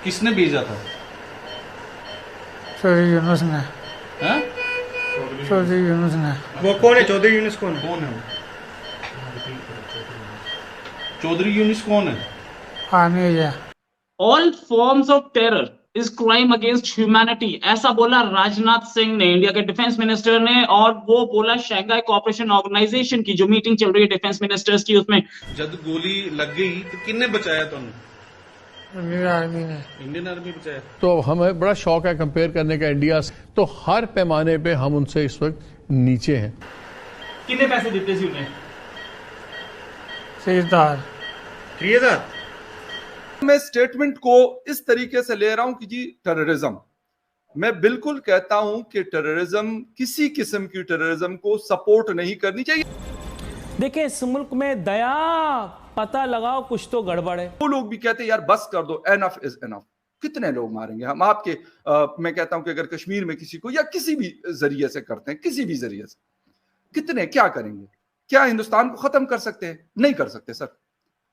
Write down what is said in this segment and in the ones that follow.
किसने भेजा था? चौधरी यूनुस ने। हैं? चौधरी यूनुस ने। वो कौन है चौधरी यूनुस कौन है? कौन है वो? चौधरी यूनिस कौन है? आर्मी है। All forms of terror is crime against humanity, ऐसा बोला राजनाथ सिंह ने, इंडिया के डिफेंस मिनिस्टर ने। और वो बोला शंघाई कोऑपरेशन ऑर्गेनाइजेशन की जो मीटिंग चल रही है डिफेंस मिनिस्टर्स की, उसमें जब गोली लग गई तो किन्ने बचाया तुमने? इंडियन आर्मी ने। इंडियन आर्मी बचाया। तो हमें बड़ा शौक है कंपेयर करने का इंडिया से, तो हर पैमाने पे हम उनसे इस वक्त नीचे हैं। कितने पैसे देते थे उन्हें? 3000। 3000। मैं स्टेटमेंट को इस तरीके से ले रहा हूं कि जी टेररिज्म, मैं बिल्कुल कहता हूं कि टेररिज्म, किसी किस्म की टेररिज्म को सपोर्ट नहीं करनी चाहिए। देखिए, इस मुल्क में दया पता लगाओ, कुछ तो गड़बड़ है। वो लोग भी कहते हैं यार बस कर दो, एनफ इज एनफ। कितने लोग मारेंगे हम आपके? मैं कहता हूं कि अगर कश्मीर में किसी को या किसी भी जरिए से करते हैं, किसी भी जरिए से, कितने क्या करेंगे? क्या हिंदुस्तान को खत्म कर सकते हैं? नहीं कर सकते सर।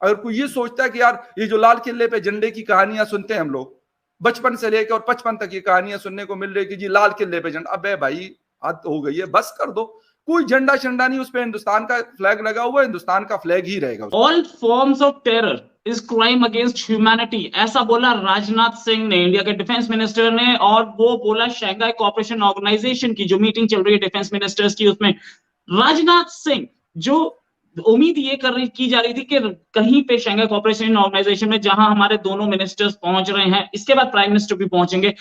अगर कोई ये सोचता है कि यार ये जो लाल किले पे झंडे की कहानियां सुनते हैं हम लोग बचपन से लेकर और 55 तक, ये कहानियां सुनने को मिल रही कि जी लाल किले पे झंडा, अबे भाई हद हो गई है, बस कर दो। कोई झंडा शंडा नहीं, उस पे हिंदुस्तान का फ्लैग लगा हुआ है, हिंदुस्तान का फ्लैग ही रहेगा। All forms of terror is crime against humanity, ऐसा बोला राजनाथ सिंह ने, इंडिया के डिफेंस मिनिस्टर ने। और वो बोला शंघाई कोऑपरेशन ऑर्गेनाइजेशन की जो मीटिंग चल रही है डिफेंस मिनिस्टर्स की, उसमें राजनाथ सिंह, जो उम्मीद ये की जा रही थी कि कहीं पे शंघाई कोऑपरेशन ऑर्गेनाइजेशन में जहां हमारे दोनों मिनिस्टर्स पहुंच रहे हैं, इसके बाद प्राइम मिनिस्टर भी पहुंचेंगे,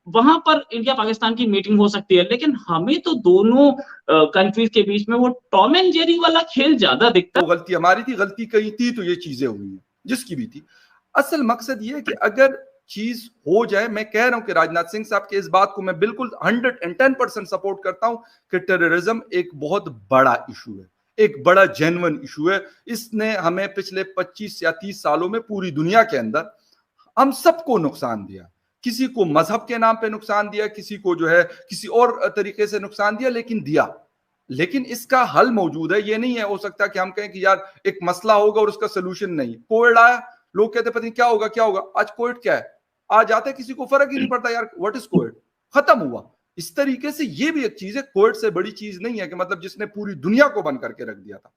वहां पर इंडिया पाकिस्तान की मीटिंग हो सकती है। लेकिन हमें तो दोनों कंट्रीज के बीच में वो टॉम एंड जेरी वाला खेल ज्यादा दिखता है। तो गलती हमारी थी, गलती कहीं थी तो ये चीजें हुई हैं, जिसकी भी थी। असल मकसद ये है कि अगर चीज हो जाए, मैं कह रहा हूं कि राजनाथ सिंह साहब के इस बात को मैं बिल्कुल 110% सपोर्ट करता हूं कि टेररिज्म एक बहुत बड़ा इशू है, एक बड़ा जेन्युइन इशू है। इसने हमें पिछले 25 या 30 सालों में पूरी दुनिया के अंदर हम सबको नुकसान दिया। किसी को मजहब के नाम पे नुकसान दिया, किसी को जो है किसी और तरीके से नुकसान दिया, लेकिन दिया। लेकिन इसका हल मौजूद है। ये नहीं है हो सकता कि हम कहें कि यार एक मसला होगा और उसका सोल्यूशन नहीं। कोविड आया, लोग कहते पता नहीं क्या होगा क्या होगा। आज कोविड क्या है, आज आते किसी को फर्क ही नहीं पड़ता यार व्हाट इज कोविड, खत्म हुआ। इस तरीके से ये भी एक चीज है, कोविड से बड़ी चीज नहीं है कि मतलब जिसने पूरी दुनिया को बंद करके रख दिया था।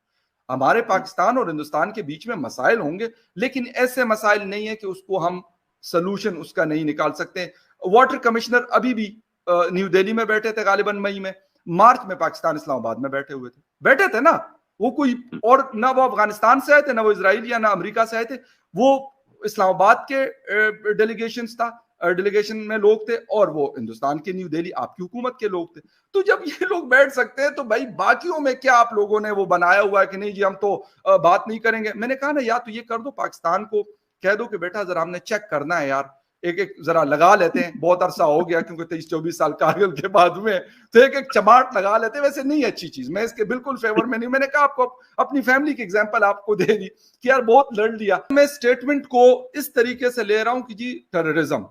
हमारे पाकिस्तान और हिंदुस्तान के बीच में मसाइल होंगे, लेकिन ऐसे मसाइल नहीं है कि उसको हम सोल्यूशन उसका नहीं निकाल सकते। वाटर कमिश्नर अभी भी न्यू दिल्ली में बैठे थे, गालिबन मई में। मार्च में पाकिस्तान इस्लामाबाद में बैठे थे ना। वो कोई और ना वो अफगानिस्तान से आए थे, ना वो इजराइल या ना अमेरिका से आए थे, वो इस्लामाबाद के डेलीगेशन में लोग थे, और वो हिंदुस्तान के न्यू दिल्ली आपकी हुकूमत के लोग थे। तो जब ये लोग बैठ सकते हैं तो भाई बाकियों में क्या आप लोगों ने वो बनाया हुआ है कि नहीं जी हम तो बात नहीं करेंगे। मैंने कहा ना, या तो ये कर दो, पाकिस्तान को कह दो कि बेटा जरा हमने चेक करना है यार, एक एक जरा लगा लेते हैं, बहुत अरसा हो गया क्योंकि 23-24 साल कारगिल के बाद में, तो एक एक चमाट लगा लेते हैं। वैसे नहीं अच्छी चीज, मैं इसके बिल्कुल फेवर में नहीं। मैंने कहा आपको अपनी फैमिली की एग्जांपल आपको दे दी कि यार बहुत लड़ लिया। मैं स्टेटमेंट को इस तरीके से ले रहा हूं कि जी टेररिज्म,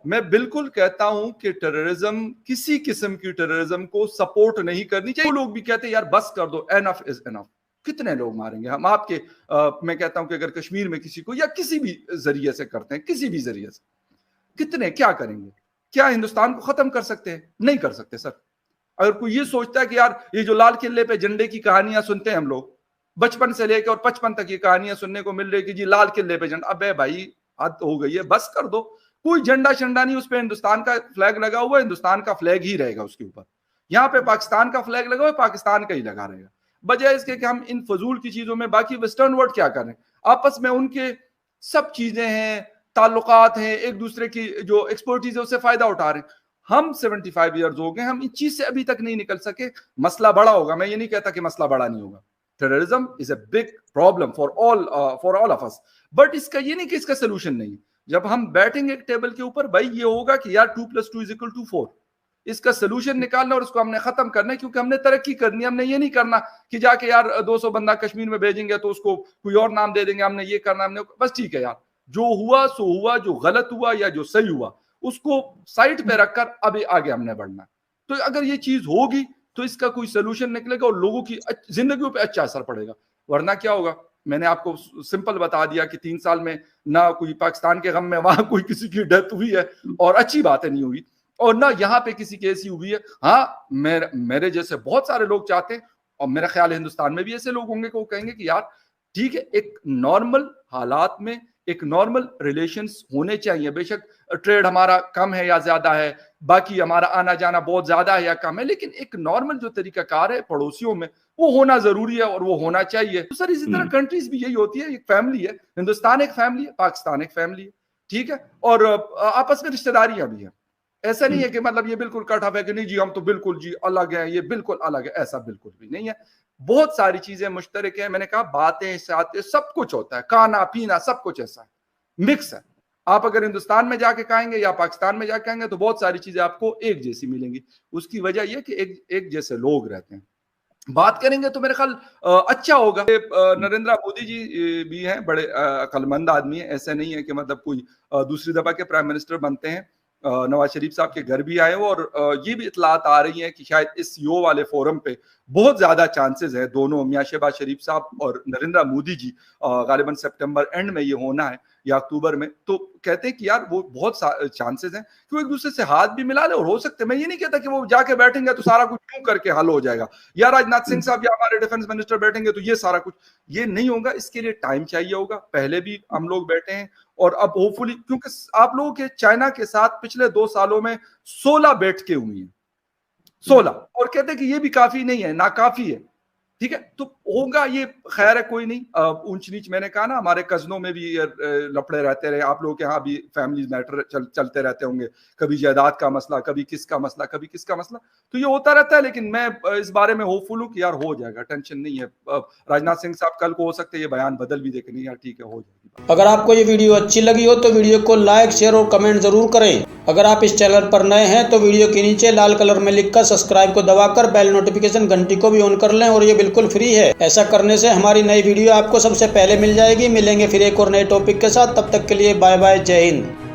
मैं बिल्कुल कहता हूं कि टेररिज्म, किसी किस्म की टेररिज्म को सपोर्ट नहीं करनी चाहिए। वो लोग भी कहते हैं यार बस कर दो, एनफ इज एनफ। कितने लोग मारेंगे हम आपके? मैं कहता हूं कि अगर कश्मीर में किसी को या किसी भी जरिए से करते हैं, किसी भी जरिए से, कितने क्या करेंगे? क्या हिंदुस्तान को खत्म कर सकते हैं? नहीं कर सकते सर। अगर कोई ये सोचता है कि यार ये जो लाल किले पे झंडे की कहानियां सुनते हैं हम लोग बचपन से लेकर और 55 तक, ये कहानियां सुनने को मिल रही कि जी लाल किले पे झंडा, अबे भाई हद हो गई है, बस कर दो। कोई झंडा शंडा नहीं, उस पे हिंदुस्तान का फ्लैग लगा हुआ है, हिंदुस्तान का फ्लैग ही रहेगा उसके ऊपर। यहाँ पे पाकिस्तान का फ्लैग लगा हुआ है, पाकिस्तान का ही लगा रहेगा। बजाय इसके कि हम इन फजूल की चीजों में, बाकी वेस्टर्न वर्ल्ड क्या कर रहे हैं आपस में, उनके सब चीजें हैं, ताल्लुकात हैं, एक दूसरे की जो एक्सपर्टीज है उससे फायदा उठा रहे हैं। हम 75 ईयर्स हो गए, हम इस चीज से अभी तक नहीं निकल सके। मसला बड़ा होगा, मैं ये नहीं कहता कि मसला बड़ा नहीं होगा। Terrorism is a big problem for all of us, but इसका ये नहीं कि इसका सोल्यूशन नहीं है। जब हम बैठेंगे एक टेबल के ऊपर, भाई ये होगा कि यार 2+2=4, इसका सोल्यूशन निकालना और उसको हमने खत्म करना है, क्योंकि हमने तरक्की करनी है। हमने ये नहीं करना कि जाके यार 200 बंदा कश्मीर में भेजेंगे तो उसको कोई और नाम दे देंगे, हमने ये करना, हमने बस ठीक है यार, जो हुआ सो हुआ, जो गलत हुआ या जो सही हुआ उसको साइड पे रखकर अभी आगे हमने बढ़ना है। तो अगर ये चीज होगी तो इसका कोई सोल्यूशन निकलेगा और लोगों की जिंदगियों पे अच्छा असर पड़ेगा। वरना क्या होगा, मैंने आपको सिंपल बता दिया कि 3 साल में ना कोई पाकिस्तान के गम में वहां कोई किसी की डेथ हुई है, और अच्छी बात है नहीं हुई, और ना यहाँ पे किसी की ऐसी हुई है। हाँ, मेरे जैसे बहुत सारे लोग चाहते हैं, और मेरा ख्याल है हिंदुस्तान में भी ऐसे लोग होंगे कि वो कहेंगे कि यार ठीक है, एक नॉर्मल हालात में एक नॉर्मल रिलेशंस होने चाहिए। बेशक ट्रेड हमारा कम है या ज्यादा है, बाकी हमारा आना जाना बहुत ज्यादा है या कम है, लेकिन एक नॉर्मल जो तरीकाकार है पड़ोसियों में वो होना जरूरी है और वो होना चाहिए। तो सर इसी तरह कंट्रीज भी यही होती है, एक फैमिली है, हिंदुस्तान एक फैमिली है, पाकिस्तान एक फैमिली है, ठीक है, और आपस में रिश्तेदारियां भी है। ऐसा नहीं है कि मतलब ये बिल्कुल कट ऑफ है कि नहीं जी हम तो बिल्कुल जी अलग है, ये बिल्कुल अलग है, ऐसा बिल्कुल भी नहीं है। बहुत सारी चीजें मुश्तरक है। मैंने कहा बातें सातें सब कुछ होता है, खाना पीना सब कुछ ऐसा है, मिक्स है। आप अगर हिंदुस्तान में जाके खाएंगे या पाकिस्तान में जाके खाएंगे तो बहुत सारी चीजें आपको एक जैसी मिलेंगी। उसकी वजह यह कि एक जैसे लोग रहते हैं। बात करेंगे तो मेरे ख्याल अच्छा होगा। नरेंद्र मोदी जी भी हैं, बड़े अक्लमंद आदमी है, ऐसा नहीं है कि मतलब कोई दूसरी दफा के प्राइम मिनिस्टर बनते हैं। नवाज शरीफ साहब के घर भी आए हो, और ये भी इतलात आ रही है कि शायद इस यो वाले फोरम पे बहुत ज्यादा चांसेस है, दोनों मियां शहबाज शरीफ साहब और नरेंद्र मोदी जी, गालिबन सितंबर एंड में ये होना है या अक्टूबर में। तो कहते हैं कि यार वो बहुत चांसेस हैं कि वो एक दूसरे से हाथ भी मिला ले, और हो सकते, मैं ये नहीं कहता कि वो जाके बैठेंगे तो सारा कुछ क्यों करके हल हो जाएगा, या राजनाथ सिंह साहब या हमारे डिफेंस मिनिस्टर बैठेंगे तो ये सारा कुछ, ये नहीं होगा। इसके लिए टाइम चाहिए होगा। पहले भी हम लोग बैठे हैं, और अब होपफुली, क्योंकि आप लोगों के चाइना के साथ पिछले 2 सालों में 16 बैठकें हुई हैं, 16, और कहते हैं कि ये भी काफी नहीं है, ना काफी है, ठीक है, तो होगा ये, खैर है, कोई नहीं। ऊंच नीच मैंने कहा ना, हमारे कजनों में भी लफड़े रहते रहे, आप लोगों के यहाँ भी फैमिली मैटर चलते रहते होंगे, कभी जायदाद का मसला, कभी किसका मसला, कभी किसका मसला, तो ये होता रहता है। लेकिन मैं इस बारे में होपफुल हूँ कि यार हो जाएगा, टेंशन नहीं है। राजनाथ सिंह साहब कल को हो सकते ये बयान बदल भी दे कि नहीं यार ठीक है हो जाएगी। अगर आपको ये वीडियो अच्छी लगी हो तो वीडियो को लाइक, शेयर और कमेंट जरूर करें। अगर आप इस चैनल पर नए हैं तो वीडियो के नीचे लाल कलर में लिखकर सब्सक्राइब को दबाकर बेल नोटिफिकेशन घंटी को भी ऑन कर लें, और ये बिल्कुल फ्री है। ऐसा करने से हमारी नई वीडियो आपको सबसे पहले मिल जाएगी। मिलेंगे फिर एक और नए टॉपिक के साथ, तब तक के लिए बाय बाय, जय हिंद।